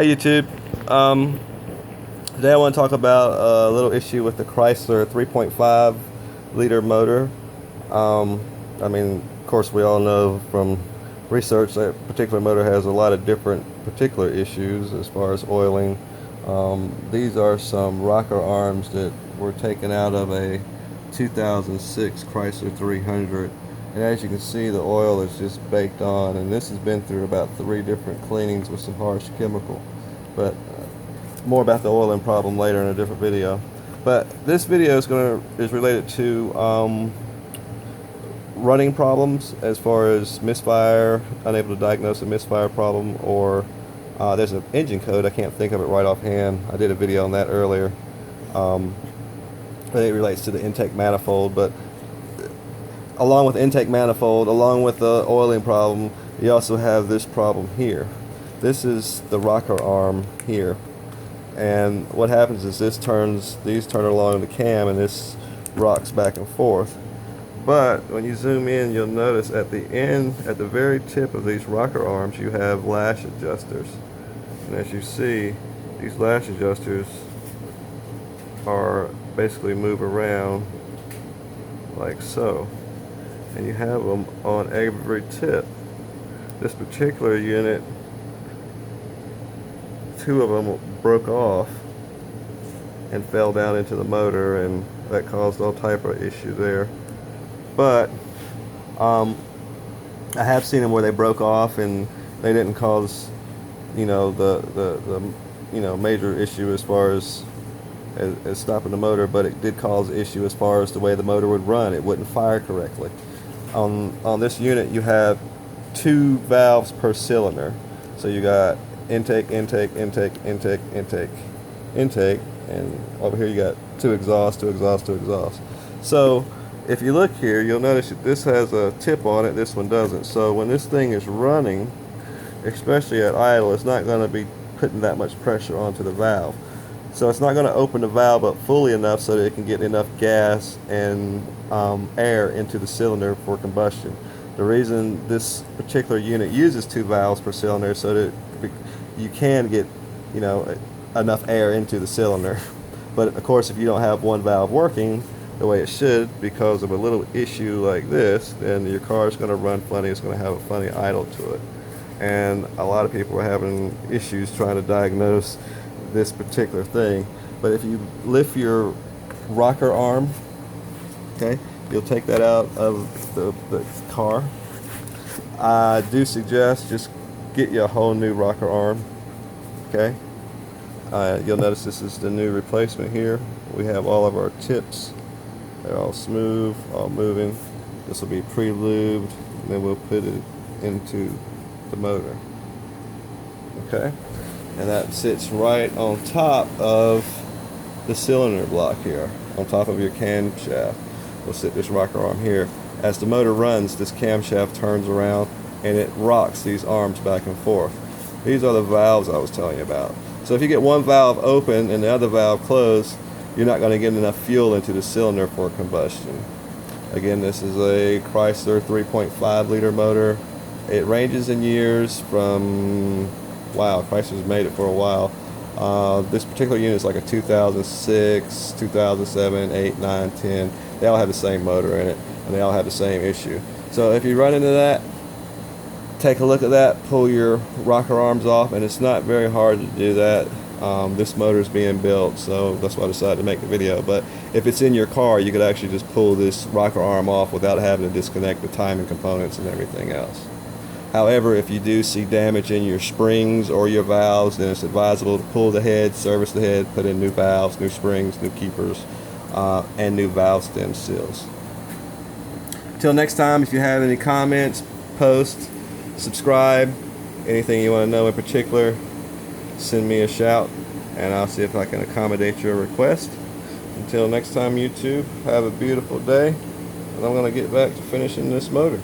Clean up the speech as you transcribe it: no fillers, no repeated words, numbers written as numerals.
Hey YouTube. Today I want to talk about a little issue with the Chrysler 3.5 liter motor. Of course, we all know from research that particular motor has a lot of different particular issues as far as oiling. These are some rocker arms that were taken out of a 2006 Chrysler 300. And as you can see, the oil is just baked on, and this has been through about 3 different cleanings with some harsh chemical. But more about the oiling problem later in a different video. But this video is related to running problems as far as misfire, unable to diagnose a misfire problem, or there's an engine code, I can't think of it right offhand. I did a video on that earlier. It relates to the intake manifold, but along with intake manifold, along with the oiling problem, you also have this problem here. This is the rocker arm here, and what happens is these turn along the cam, and this rocks back and forth. But when you zoom in, you'll notice at the end, at the very tip of these rocker arms, you have lash adjusters. And as you see, these lash adjusters are basically move around like so, and you have them on every tip. This particular unit, 2 of them broke off and fell down into the motor, and that caused all type of issue there. But I have seen them where they broke off and they didn't cause, the major issue as far as stopping the motor, but it did cause issue as far as the way the motor would run. It wouldn't fire correctly. On this unit, you have 2 valves per cylinder, so you got intake, intake, intake, intake, intake, intake, and over here you got 2 exhaust, 2 exhaust, 2 exhaust. So if you look here, you'll notice that this has a tip on it, this one doesn't. So when this thing is running, especially at idle, it's not going to be putting that much pressure onto the valve. So it's not going to open the valve up fully enough so that it can get enough gas and air into the cylinder for combustion. The reason this particular unit uses 2 valves per cylinder is so that you can get, enough air into the cylinder. But of course, if you don't have one valve working the way it should because of a little issue like this, then your car is going to run funny. It's going to have a funny idle to it. And a lot of people are having issues trying to diagnose this particular thing. But if you lift your rocker arm, okay, you'll take that out of the car. I do suggest just get you a whole new rocker arm. Okay, you'll notice this is the new replacement here. We have all of our tips. They're all smooth, all moving. This will be pre-lubed, and then we'll put it into the motor. Okay, and that sits right on top of the cylinder block here, on top of your camshaft. We'll sit this rocker arm here. As the motor runs, this camshaft turns around and it rocks these arms back and forth. These are the valves I was telling you about. So if you get one valve open and the other valve closed, you're not going to get enough fuel into the cylinder for combustion. Again, this is a Chrysler 3.5 liter motor. It ranges in years from, wow, Chrysler's made it for a while. This particular unit is like a 2006, 2007, 8, 9, 10. They all have the same motor in it, and they all have the same issue. So if you run into that, take a look at that, pull your rocker arms off, and it's not very hard to do that. This motor is being built, so that's why I decided to make the video. But if it's in your car, you could actually just pull this rocker arm off without having to disconnect the timing components and everything else. However, if you do see damage in your springs or your valves, then it's advisable to pull the head, service the head, put in new valves, new springs, new keepers, and new valve stem seals. Till next time, if you have any comments, post, subscribe, anything you want to know in particular, send me a shout and I'll see if I can accommodate your request. Until next time, YouTube, have a beautiful day, and I'm going to get back to finishing this motor.